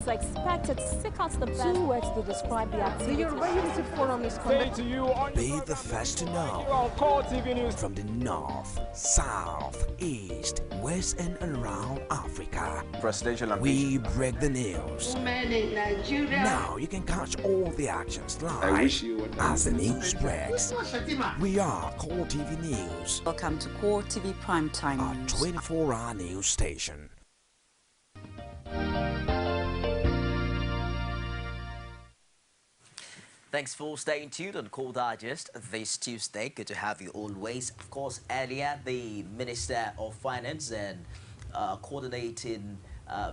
expected to seek out the best. 2 words to describe the activity. The Yoruba Unity Forum is conducted. Be the first to know from the north, south, east, west, and around Africa. Presidential We break the news. Women in Nigeria. Now you can catch all the actions live as the news spreads. We are Core TV News. Welcome to Core TV Primetime Our News. 24-hour news station. Thanks for staying tuned on Core Digest this Tuesday. Good to have you always. Of course, earlier the Minister of Finance and coordinating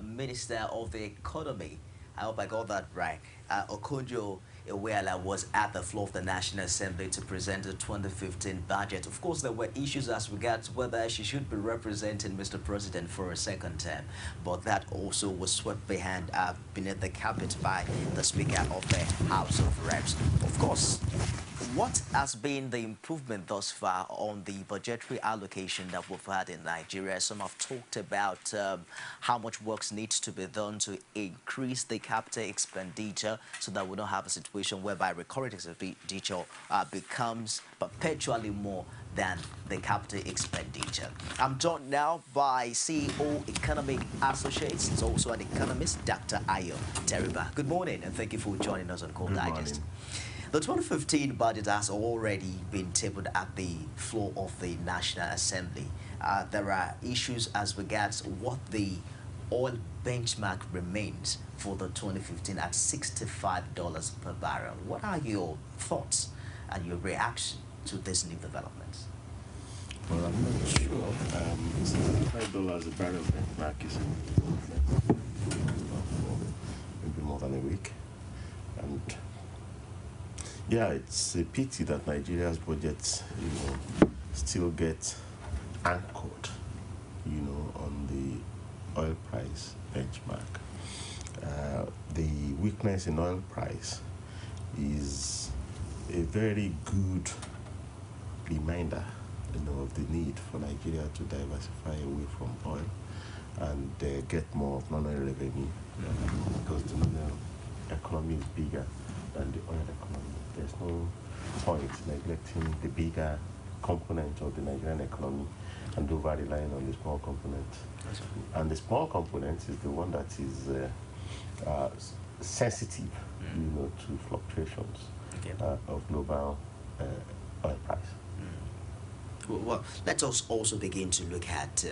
Minister of the Economy, I hope I got that right, Okonjo Iweala was at the floor of the National Assembly to present the 2015 budget. Of course, there were issues as regards whether she should be representing Mr. President for a second term, but that also was swept beneath the carpet by the Speaker of the House of Reps. Of course, what has been the improvement thus far on the budgetary allocation that we've had in Nigeria? Some have talked about how much work needs to be done to increase the capital expenditure so that we don't have a situation whereby recurrent expenditure becomes perpetually more than the capital expenditure. I'm joined now by CEO Economic Associates. It's also an economist, Dr. Ayo Teriba. Good morning, and thank you for joining us on Core Digest. The 2015 budget has already been tabled at the floor of the National Assembly. There are issues as regards what the oil benchmark remains for the 2015 at $65 per barrel. What are your thoughts and your reaction to this new development? Well, I'm not sure. $65 a barrel benchmark is maybe more than a week. And yeah, it's a pity that Nigeria's budget, still gets anchored, on the oil price benchmark. The weakness in oil price is a very good reminder, of the need for Nigeria to diversify away from oil and get more of non-oil revenue, because the non-oil economy is bigger than the oil economy. There's no point neglecting the bigger component of the Nigerian economy and over relying on the small component. And the small component is the one that is sensitive, to fluctuations of global oil price. Well, let us also begin to look at,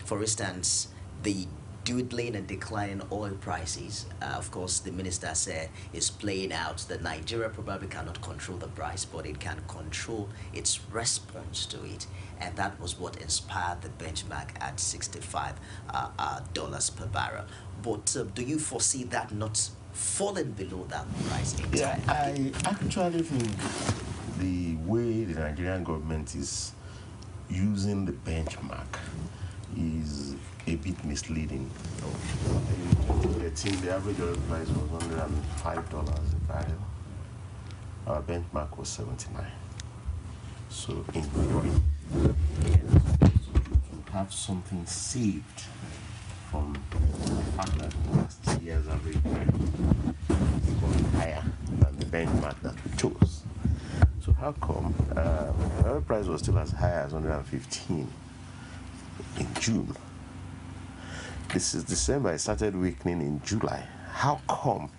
for instance, the dwindling and declining oil prices. Of course, the minister said is playing out that Nigeria probably cannot control the price, but it can control its response to it. And that was what inspired the benchmark at $65 per barrel. But do you foresee that not falling below that price? Yeah, I actually think the way the Nigerian government is using the benchmark is a bit misleading. In 2013, the average oil price was $105 a barrel. Our benchmark was 79. So in theory, to have something saved from the fact that last year's average price was higher than the benchmark that we chose. So how come the oil price was still as high as 115 in June? This is December. It started weakening in July. How come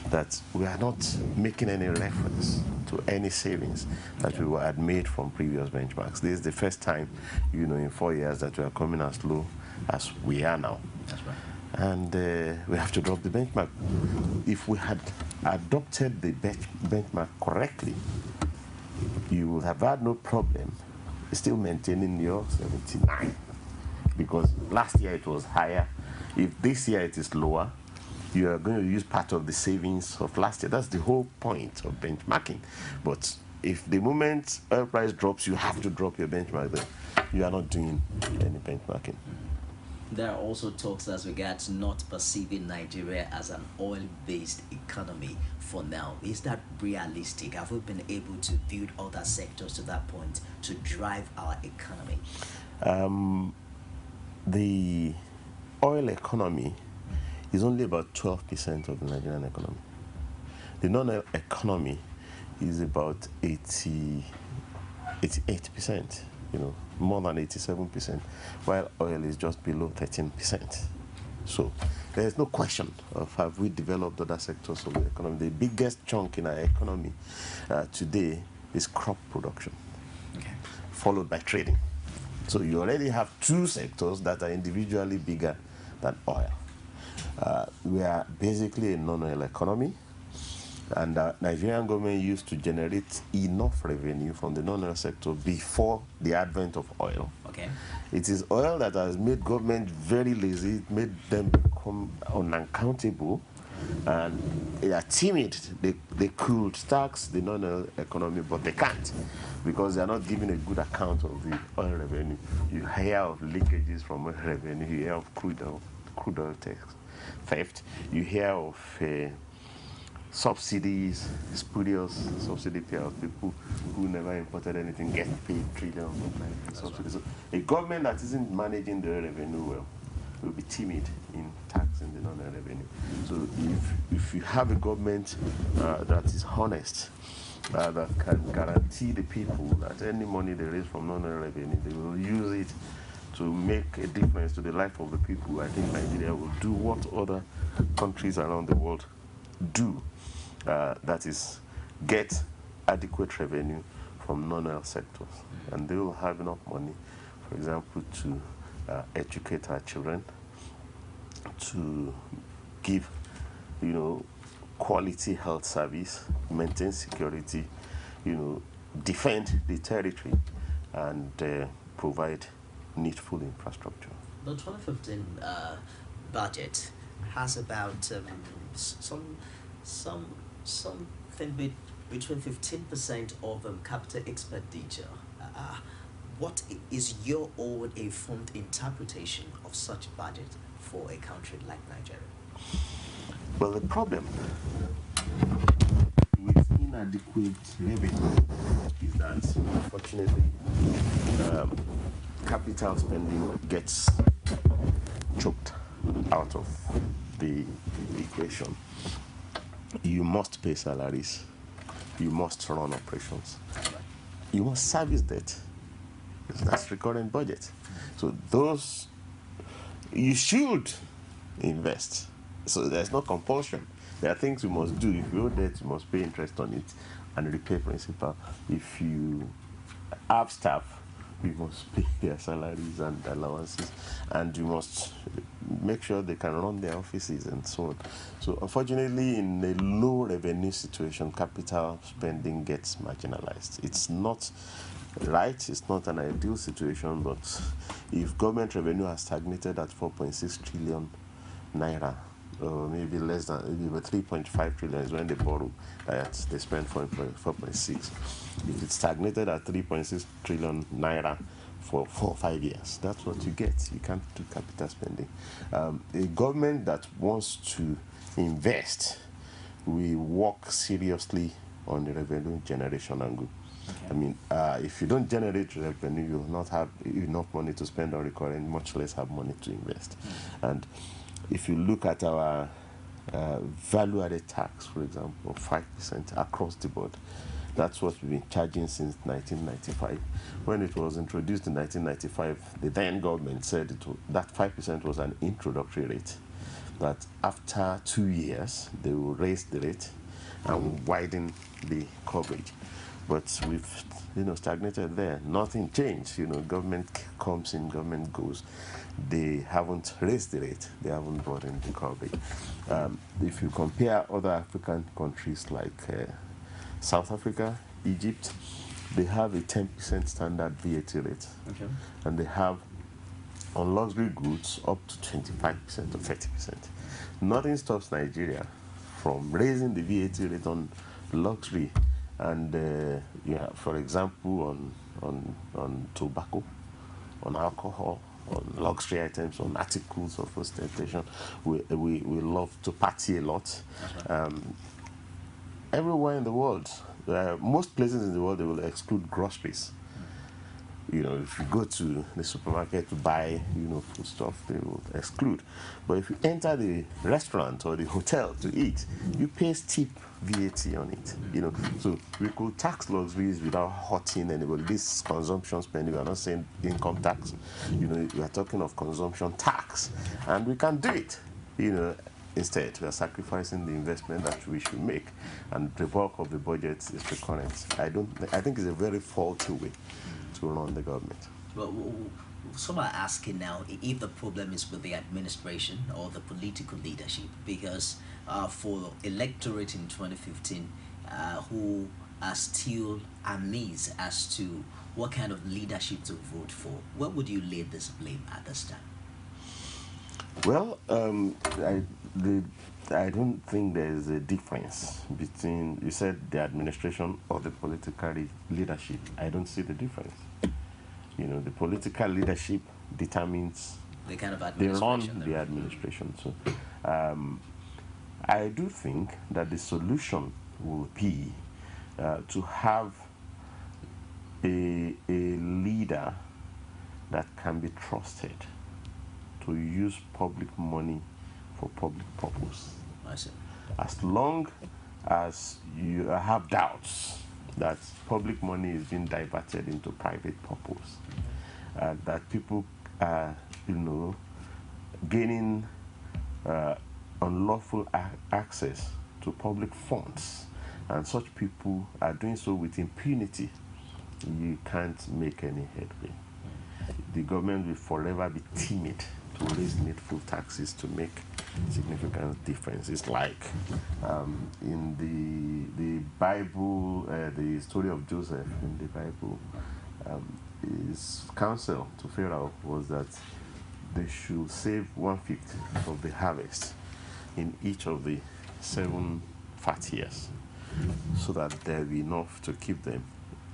that we are not making any reference to any savings that we had made from previous benchmarks? This is the first time, in 4 years that we are coming as low as we are now. That's right. And we have to drop the benchmark. If we had adopted the benchmark correctly, you would have had no problem still maintaining your 79, because last year it was higher. If this year it is lower, you are going to use part of the savings of last year. That's the whole point of benchmarking. But if the moment oil price drops, you have to drop your benchmark, then you are not doing any benchmarking. There are also talks as regards not perceiving Nigeria as an oil-based economy for now. Is that realistic? Have we been able to build other sectors to that point to drive our economy? The oil economy is only about 12% of the Nigerian economy. The non-oil economy is about 88%, more than 87%, while oil is just below 13%. So there's no question of have we developed other sectors of the economy. The biggest chunk in our economy today is crop production, followed by trading. So you already have two sectors that are individually bigger than oil. We are basically a non-oil economy, and the Nigerian government used to generate enough revenue from the non-oil sector before the advent of oil. Okay. It is oil that has made government very lazy, it made them become unaccountable, and they are timid. They could tax the non-oil economy, but they can't because they are not giving a good account of the oil revenue. You hear of leakages from oil revenue, you hear of crude oil theft, you hear of subsidies, spurious subsidy payouts, people who never imported anything get paid trillions of subsidies. So a government that isn't managing the revenue well will be timid in taxing the non-oil revenue. So if you have a government that is honest, that can guarantee the people that any money they raise from non-oil revenue, they will use it to make a difference to the life of the people, I think Nigeria will do what other countries around the world do. That is, get adequate revenue from non-oil sectors. And they will have enough money, for example, to educate our children, to give, quality health service, maintain security, defend the territory, and provide needful infrastructure. The 2015 budget has about something between 15% of capital expenditure. What is your own informed interpretation of such budget for a country like Nigeria? Well, the problem with inadequate revenue is that, unfortunately, capital spending gets choked out of the equation. You must pay salaries, you must run operations, you must service debt. That's recurrent budget. So those, you should invest. So there's no compulsion. There are things you must do. If you owe debt, you must pay interest on it and repay principal. If you have staff, you must pay their salaries and allowances, and you must make sure they can run their offices and so on. So unfortunately, in a low revenue situation, capital spending gets marginalized. It's not right, it's not an ideal situation, but if government revenue has stagnated at 4.6 trillion naira, or maybe less than, maybe 3.5 trillion is when they borrow, they spend 4.6. If it's stagnated at 3.6 trillion naira for 4 or 5 years, that's what you get. You can't do capital spending. A government that wants to invest will work seriously on the revenue generation angle. I mean, if you don't generate revenue, you will not have enough money to spend on recurring, much less have money to invest. And if you look at our value-added tax, for example, 5% across the board, that's what we've been charging since 1995. When it was introduced in 1995, the then government said that 5% was an introductory rate, that after 2 years, they will raise the rate and widen the coverage. But we've stagnated there. Nothing changed. Government comes in, government goes. They haven't raised the rate. They haven't brought in the coverage. If you compare other African countries like South Africa, Egypt, they have a 10% standard VAT rate. Okay. And they have, on luxury goods, up to 25% or 30%. Nothing stops Nigeria from raising the VAT rate on luxury. And for example, on tobacco, on alcohol, on luxury items, on articles of ostentation, we love to party a lot. Everywhere in the world, most places in the world, they will exclude groceries. You know, if you go to the supermarket to buy, food stuff, they will exclude. But if you enter the restaurant or the hotel to eat, you pay steep VAT on it. So we could tax luxuries without hurting anybody. This consumption spending, we are not saying income tax. We are talking of consumption tax, and we can do it. Instead, we are sacrificing the investment that we should make, and the bulk of the budget is recurrent. I think it's a very faulty way to run the government. Well, some are asking now if the problem is with the administration or the political leadership, because for electorate in 2015 who are still amazed as to what kind of leadership to vote for, where would you lay this blame at this time? Well, I don't think there is a difference between, you said, the administration or the political leadership. I don't see the difference. The political leadership determines the kind of they administration. run the administration. So I do think that the solution will be to have a leader that can be trusted to use public money for public purpose. I see. As long as you have doubts that public money is being diverted into private purpose, that people are, gaining unlawful access to public funds, and such people are doing so with impunity, you can't make any headway. The government will forever be timid to raise needful taxes to make significant differences. Like in the Bible, the story of Joseph in the Bible, his counsel to Pharaoh was that they should save 1/5 of the harvest in each of the 7 fat years, so that there will be enough to keep them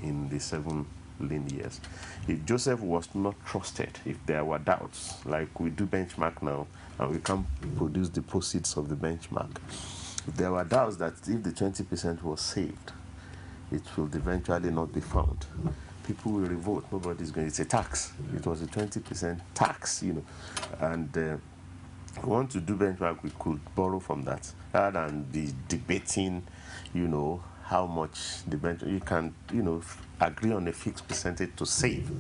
in the 7 lean years. If Joseph was not trusted, if there were doubts, like we do benchmark now, and we can't produce the proceeds of the benchmark, if there were doubts that if the 20% was saved, it will eventually not be found, people will revolt. Nobody's going. It's a tax. It was a 20% tax, and if we want to do benchmark, we could borrow from that rather than be debating, how much the benchmark. You can, agree on a fixed percentage to save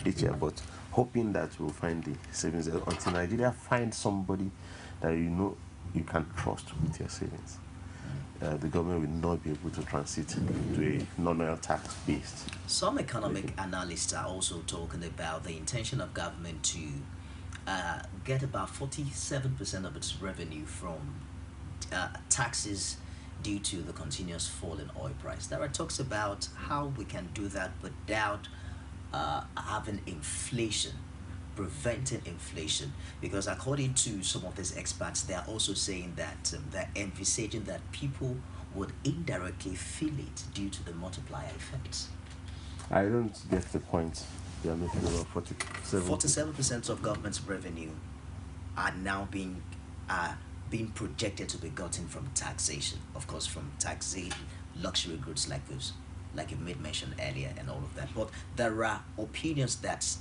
each year, but hoping that we'll find the savings until Nigeria finds somebody that you can trust with your savings. The government will not be able to transit to a non-oil tax based. Some economic analysts are also talking about the intention of government to get about 47% of its revenue from taxes due to the continuous fall in oil price. There are talks about how we can do that without having inflation, preventing inflation, because according to some of these experts, they are also saying that they're envisaging that people would indirectly feel it due to the multiplier effects. I don't get the point. They are making about 47% of government's revenue are now being projected to be gotten from taxation. Of course, from taxing luxury goods like those, like you made mention earlier, and all of that. But there are opinions that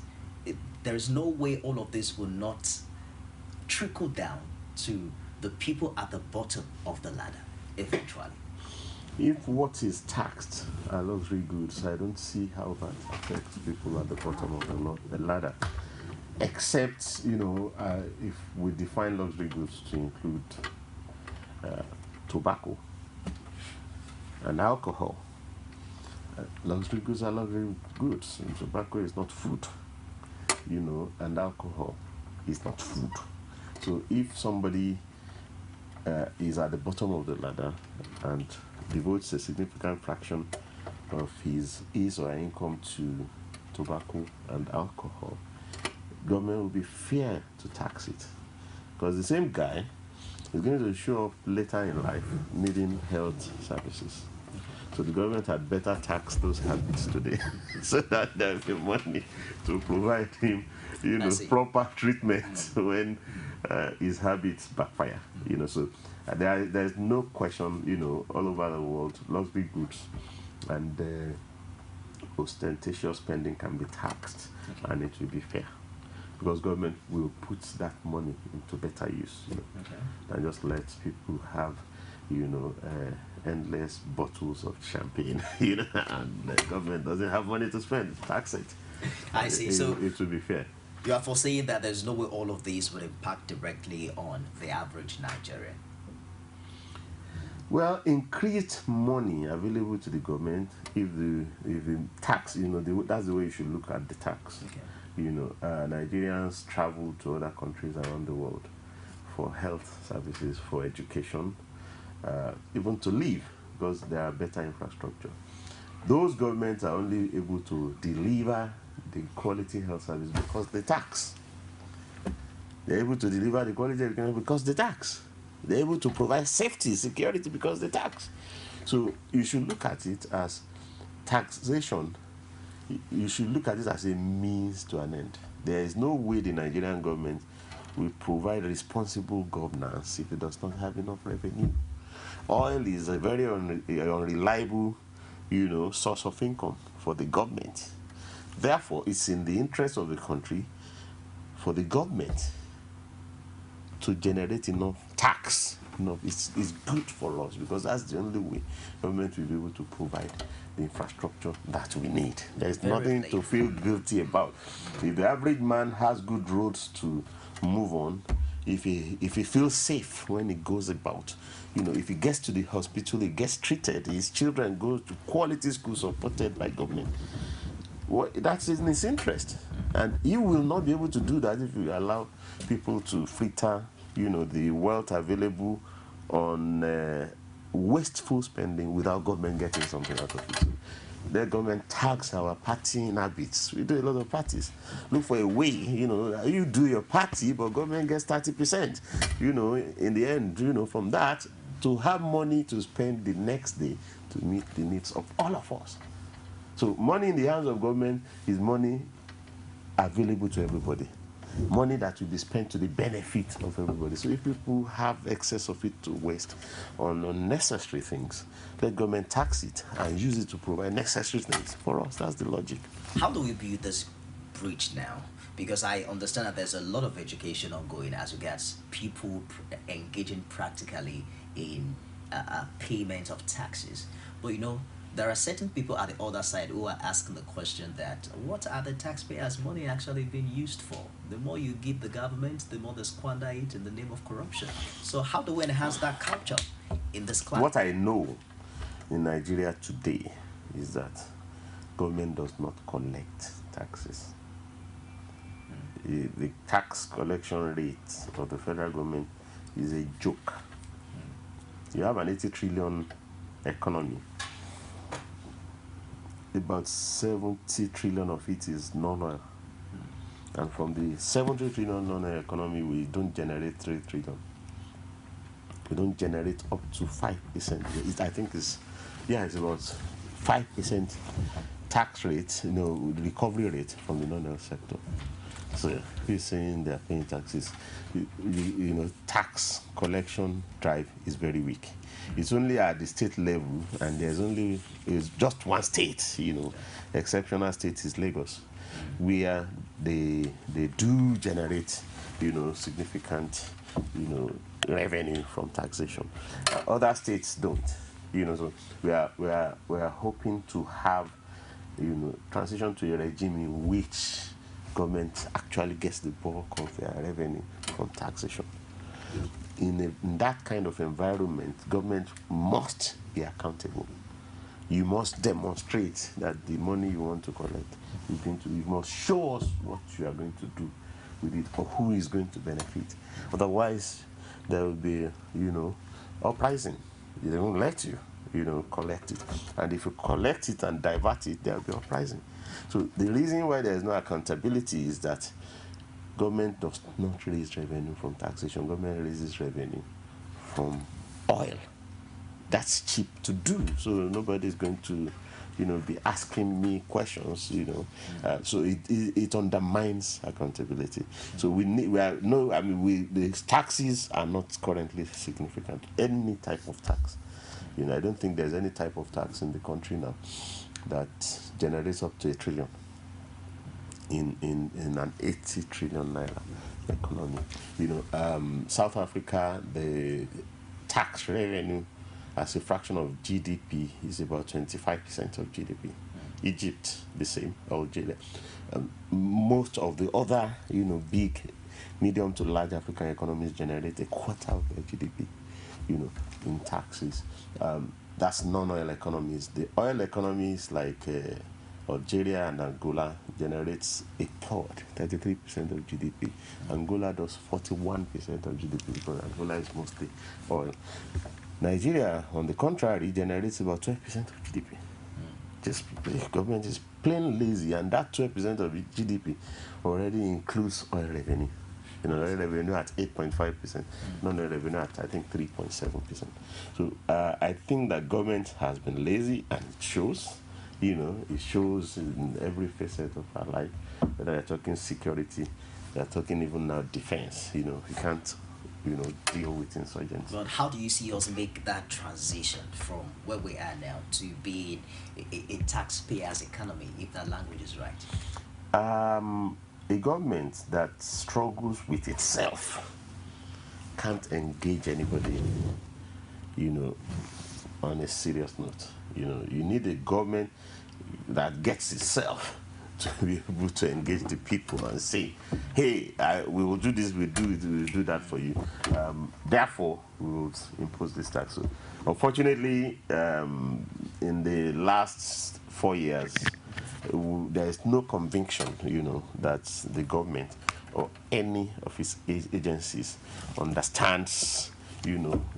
there is no way all of this will not trickle down to the people at the bottom of the ladder eventually. If what is taxed are luxury goods, I don't see how that affects people at the bottom of the ladder. Except, if we define luxury goods to include tobacco and alcohol. Luxury goods are luxury goods, and tobacco is not food, and alcohol is not food. So if somebody is at the bottom of the ladder and devotes a significant fraction of his or her income to tobacco and alcohol, government will be fair to tax it, because the same guy is going to show up later in life needing health services. So the government had better tax those habits today so that there will be money to provide him, proper treatment when his habits backfire. So there's no question, all over the world, luxury goods and ostentatious spending can be taxed, and it will be fair, because government will put that money into better use, than just let people have, endless bottles of champagne, and the government doesn't have money to spend, tax it. I see. So it will be fair. You are foreseeing that there's no way all of these would impact directly on the average Nigerian. Well, increased money available to the government if the tax, that's the way you should look at the tax. Nigerians travel to other countries around the world for health services, for education, even to live, because there are better infrastructure. Those governments are only able to deliver the quality health service because they tax. They're able to deliver the quality education because they tax. They're able to provide safety, security because they tax. So you should look at it as taxation. You should look at it as a means to an end. There is no way the Nigerian government will provide responsible governance if it does not have enough revenue. Oil is a very unreliable, source of income for the government. Therefore, it's in the interest of the country for the government to generate enough tax. It's good for us, because that's the only way government will be able to provide the infrastructure that we need. There's nothing to feel guilty about. If the average man has good roads to move on, if he feels safe when he goes about, if he gets to the hospital, he gets treated, his children go to quality schools supported by government, well, that's in his interest. And you will not be able to do that if you allow people to fritter, the wealth available on wasteful spending without government getting something out of it. The government tax our partying habits. We do a lot of parties. Look for a way, you do your party, but government gets 30%. In the end, from that, to have money to spend the next day to meet the needs of all of us. So money in the hands of government is money available to everybody. Money that will be spent to the benefit of everybody. So if people have excess of it to waste on unnecessary things, let government tax it and use it to provide necessary things. For us, that's the logic. How do we build this bridge now? Because I understand that there's a lot of education ongoing as regards people engaging practically in payment of taxes. But there are certain people at the other side who are asking the question that, what are the taxpayers' money actually being used for? The more you give the government, the more they squander it in the name of corruption. So how do we enhance that culture in this class? What I know in Nigeria today is that government does not collect taxes. The tax collection rate of the federal government is a joke. You have an 80 trillion economy. About 70 trillion of it is non-oil. And from the 70 trillion non-oil economy, we don't generate 3 trillion. We don't generate up to 5%. I think it's about 5% tax rate, recovery rate from the non-oil sector. So we're saying they're paying taxes. Tax collection drive is very weak. It's only at the state level, and it's just one state, exceptional state is Lagos, where they do generate, significant, revenue from taxation. Other states don't, so we are hoping to have, transition to a regime in which government actually gets the bulk of their revenue from taxation. In that kind of environment, government must be accountable. You must demonstrate that the money you want to collect, you must show us what you are going to do with it, or who is going to benefit. Otherwise, there will be, uprising. They won't let you, collect it. And if you collect it and divert it, there will be uprising. So the reason why there is no accountability is that government does not raise revenue from taxation. Government raises revenue from oil. That's cheap to do. So nobody is going to, be asking me questions. So it undermines accountability. So the taxes are not currently significant. Any type of tax. I don't think there's any type of tax in the country now that generates up to 1 trillion in an 80 trillion naira economy. South Africa, the tax revenue as a fraction of GDP is about 25% of GDP. Egypt, the same, Algeria. Most of the other, big, medium to large African economies generate a quarter of their GDP, in taxes. That's non-oil economies. The oil economies like Algeria and Angola generates a third, 33% of GDP. Angola does 41% of GDP because Angola is mostly oil. Nigeria, on the contrary, generates about 12% of GDP. The government is plain lazy, and that 12% of GDP already includes oil revenue. Oil revenue at 8.5%, non-oil revenue at, I think, 3.7%. So I think that government has been lazy, and it shows. It shows in every facet of our life. Whether you're talking security, you're talking even now defense. You can't, deal with insurgents. But how do you see us make that transition from where we are now to being a taxpayer's economy, if that language is right? A government that struggles with itself can't engage anybody, on a serious note. You need a government that gets itself to be able to engage the people and say, hey, we will do this, we will do that for you. Therefore, we will impose this tax. So, unfortunately, in the last 4 years, there is no conviction, that the government or any of its agencies understands,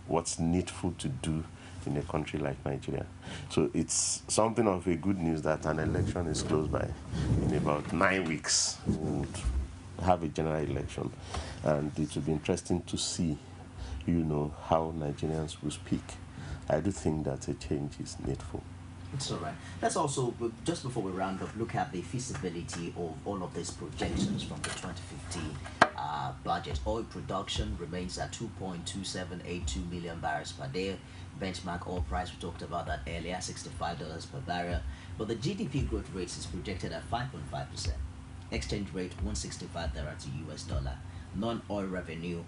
what's needful to do in a country like Nigeria. So it's something of a good news that an election is close by. In about 9 weeks, we would have a general election, and it will be interesting to see, how Nigerians will speak. I do think that a change is needful. It's all right. Let's also, just before we round up, look at the feasibility of all of these projections from the 2015 budget. Oil production remains at 2.2782 million barrels per day. Benchmark oil price, we talked about that earlier, $65 per barrel. But the GDP growth rate is projected at 5.5%. Exchange rate 165 naira to US dollar. Non-oil revenue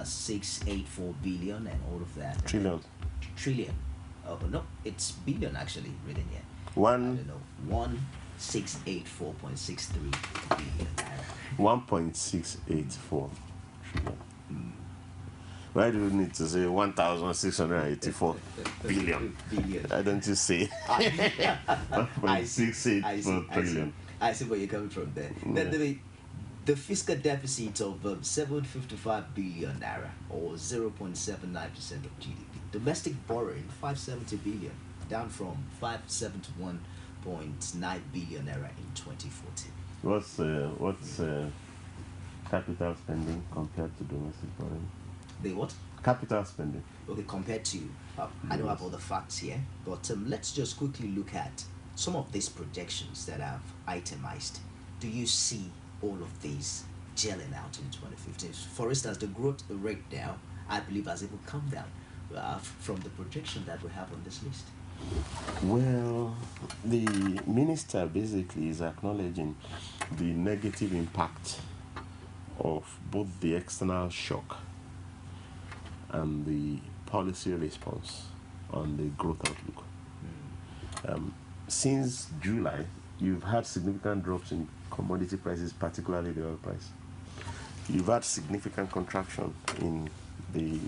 684 billion and all of that. Trillion. Oh no, it's billion actually written here. I don't know. 1684.63 billion. 1.684 trillion. Why do you need to say 1,684 billion? Why don't you say 1.684 trillion? I see where you're coming from there. Then the fiscal deficit of 755 billion naira, or 0.79% of GDP. Domestic borrowing 570 billion, down from 571.9 billion naira in 2014. What's capital spending compared to domestic borrowing? The what? Capital spending. Okay, compared to, I don't have all the facts here, but let's just quickly look at some of these projections that I've itemized. Do you see all of these gelling out in 2015? For instance, the growth rate now, I believe, has even come down from the projection that we have on this list. Well, the minister basically is acknowledging the negative impact of both the external shock and the policy response on the growth outlook. Since July, you've had significant drops in commodity prices, particularly the oil price. You've had significant contraction in the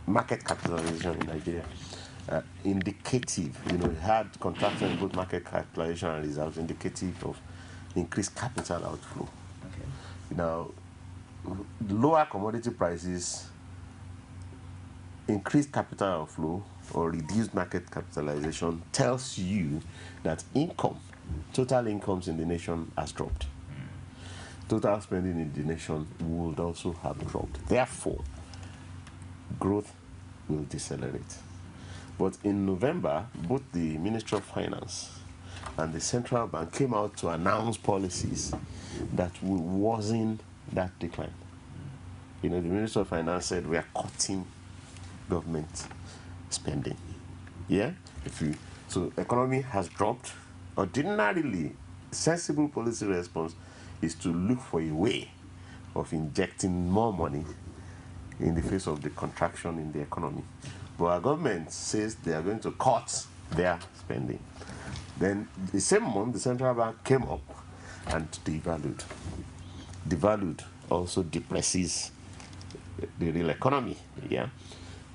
market capitalization in Nigeria. Indicative, you had contraction in both market capitalization and reserves, indicative of increased capital outflow. Okay. Now, lower commodity prices, increased capital outflow, or reduced market capitalization tells you that total incomes in the nation has dropped. Total spending in the nation would also have dropped. Therefore, growth will decelerate. But in November, both the Ministry of Finance and the Central Bank came out to announce policies that will worsen that decline. The Ministry of Finance said we are cutting government spending. Yeah? If you So economy has dropped. Ordinarily, sensible policy response is to look for a way of injecting more money in the face of the contraction in the economy. But our government says they are going to cut their spending. Then the same month, the central bank came up and devalued. Devalued also depresses the real economy, yeah.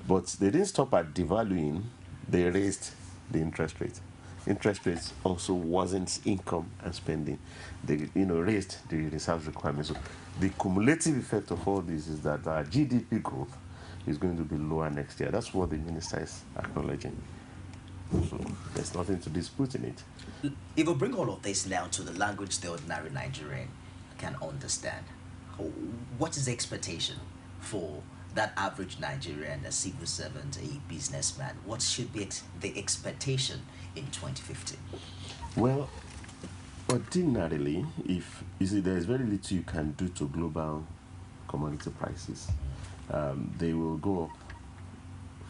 But they didn't stop at devaluing, they raised the interest rate. Interest rates also wasn't income and spending. They raised the reserve requirements. So the cumulative effect of all this is that our GDP growth is going to be lower next year. That's what the minister is acknowledging. So there's nothing to dispute in it. If we bring all of this down to the language the ordinary Nigerian can understand, what is the expectation for that average Nigerian, a civil servant, a businessman? What should be the expectation in 2015? Well, ordinarily, if you see, there is very little you can do to global commodity prices. They will go up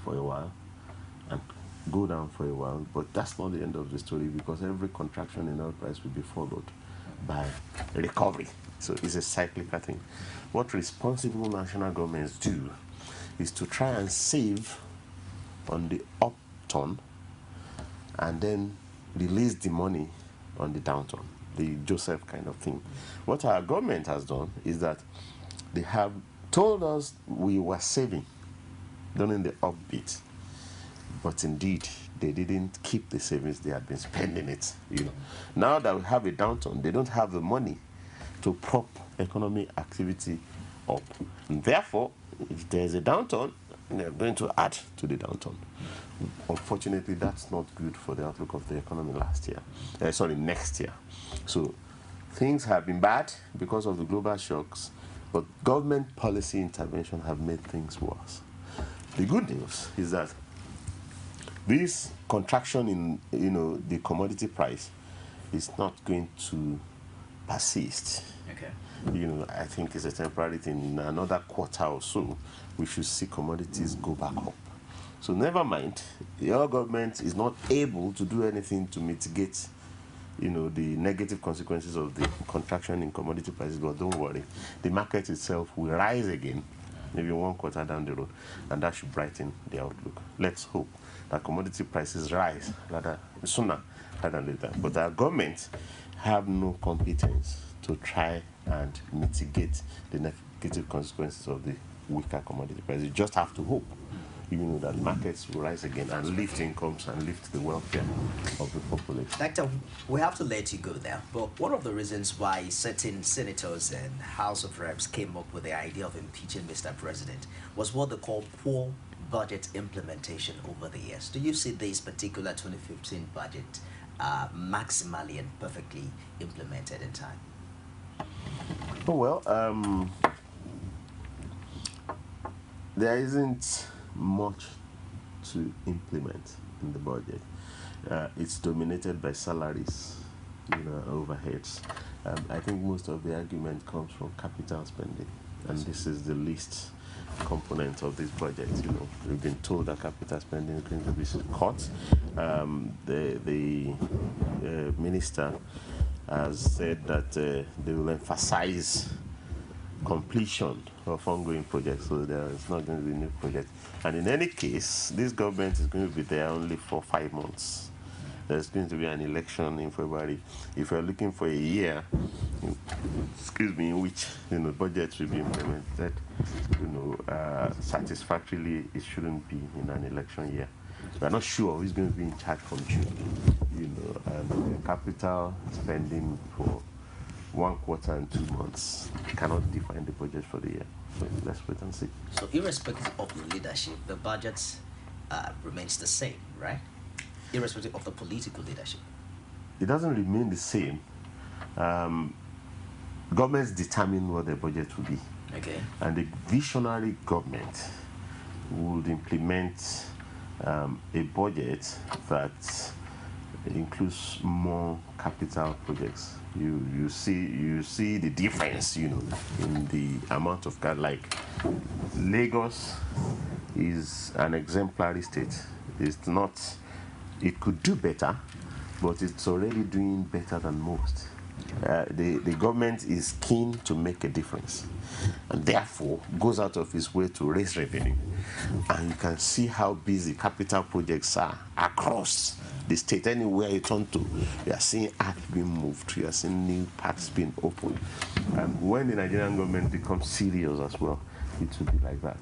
for a while and go down for a while, but that's not the end of the story, because every contraction in oil price will be followed by a recovery. So it's a cyclical thing. What responsible national governments do is to try and save on the upturn and then release the money on the downturn, the Joseph kind of thing. What our government has done is that they have told us we were saving during the upbeat, but indeed they didn't keep the savings. They had been spending it. Now that we have a downturn, they don't have the money to prop economic activity up, and therefore, if there's a downturn, they're going to add to the downturn. Unfortunately, that's not good for the outlook of the economy next year. So things have been bad because of the global shocks, but government policy intervention have made things worse. The good news is that this contraction in the commodity price is not going to persist. Okay. I think it's a temporary thing. In another quarter or so, we should see commodities go back up. So never mind, your government is not able to do anything to mitigate, the negative consequences of the contraction in commodity prices. But don't worry, the market itself will rise again, maybe one quarter down the road, and that should brighten the outlook. Let's hope that commodity prices rise sooner rather than later. But our government have no competence to try and mitigate the negative consequences of the weaker commodity prices. You just have to hope, that markets will rise again and lift incomes and lift the welfare of the population. Doctor, we have to let you go now, but one of the reasons why certain senators and House of Reps came up with the idea of impeaching Mr. President was what they call poor budget implementation over the years. Do you see this particular 2015 budget maximally and perfectly implemented in time? Oh, well, there isn't much to implement in the budget. It's dominated by salaries, overheads. I think most of the argument comes from capital spending, and this is the least component of this budget. We've been told that capital spending is going to be cut. The minister has said that they will emphasize completion of ongoing projects, so there is not going to be new projects. And in any case, this government is going to be there only for 5 months. There's going to be an election in February. If you're looking for a year, in which budgets will be implemented, satisfactorily, it shouldn't be in an election year. We're not sure who's going to be in charge from June, and capital spending for 1 quarter and 2 months cannot define the budget for the year. So let's wait and see. So irrespective of the leadership, the budget remains the same, right? Irrespective of the political leadership. It doesn't remain the same. Governments determine what their budget will be. Okay. And the visionary government would implement a budget that includes more capital projects. You see the difference, in the amount of cash. Like Lagos is an exemplary state. It's not It could do better, but it's already doing better than most. The government is keen to make a difference, and therefore goes out of its way to raise revenue. And you can see how busy capital projects are across the state. Anywhere you turn to, you are seeing art being moved, you are seeing new parks being opened. And when the Nigerian government becomes serious as well, it will be like that.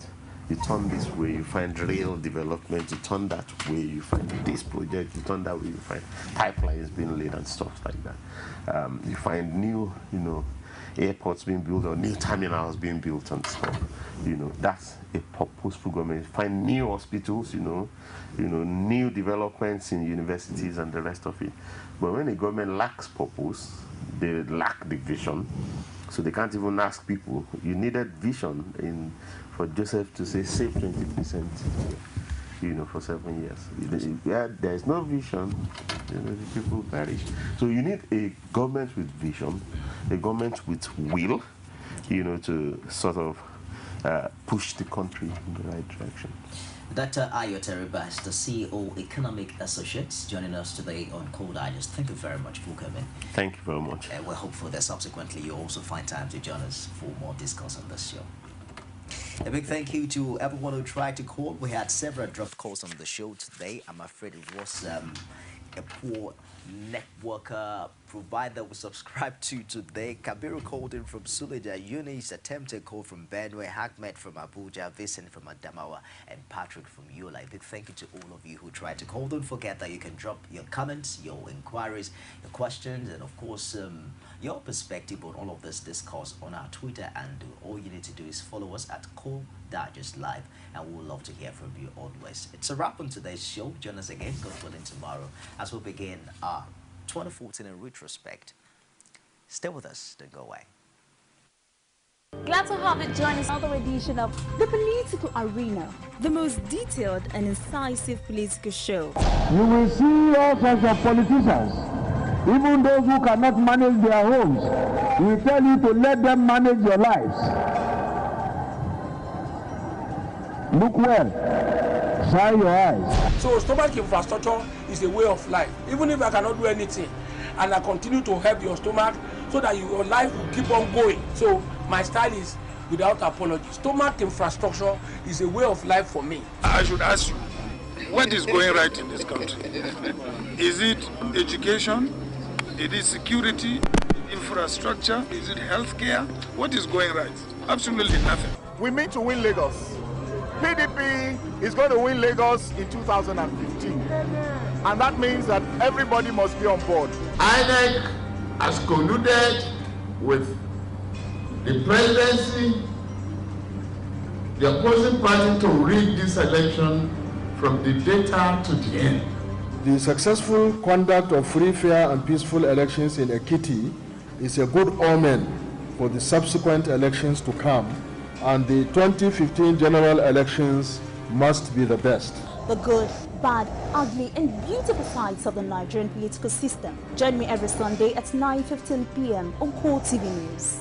You turn this way, you find real development. You turn that way, you find this project. You turn that way, you find pipelines being laid and stuff like that. You find new, airports being built or new terminals being built and stuff. That's a purposeful government. You find new hospitals, new developments in universities and the rest of it. But when the government lacks purpose, they lack the vision. So they can't even ask people. You needed vision for Joseph to say save 20%, for 7 years. There is no vision, the people perish. So you need a government with vision, a government with will, to sort of push the country in the right direction. Dr. Ayo Teribas, the CEO, Economic Associates, joining us today on Cold Digest. Thank you very much for coming. Thank you very much. We're hopeful that subsequently you also find time to join us for more discourse on this show. A big thank you to everyone who tried to call. We had several dropped calls on the show today. I'm afraid it was a poor network provider we subscribed to today. Kabiru called in from Suleja, Eunice attempted call from Benue, Ahmed from Abuja, Vincent from Adamawa, and Patrick from Yola. A big thank you to all of you who tried to call. Don't forget that you can drop your comments, your inquiries, your questions, and of course your perspective on all of this discourse on our Twitter, and all you need to do is follow us at Cold Digest Live, and we would love to hear from you always. It's a wrap on today's show. Join us again, God willing, tomorrow as we begin our 2014 in retrospect. Stay with us, don't go away. Glad to have you join us on another edition of The Political Arena, the most detailed and incisive political show. You will see all sorts of politicians, even those who cannot manage their homes. We tell you to let them manage your lives. Look well, shine your eyes. So stomach infrastructure is a way of life. Even if I cannot do anything, and I continue to help your stomach so that your life will keep on going. So my style is without apology. Stomach infrastructure is a way of life for me. I should ask you, what is going right in this country? Is it education? Is it security? Infrastructure? Is it healthcare? What is going right? Absolutely nothing. We mean to win Lagos. PDP is going to win Lagos in 2015. And that means that everybody must be on board. INEC has colluded with the presidency, the opposing party, to rig this election from the data to the end. The successful conduct of free, fair, and peaceful elections in Ekiti is a good omen for the subsequent elections to come, and the 2015 general elections must be the best. The good, bad, ugly, and beautiful sides of the Nigerian political system. Join me every Sunday at 9:15 p.m. on Core TV News.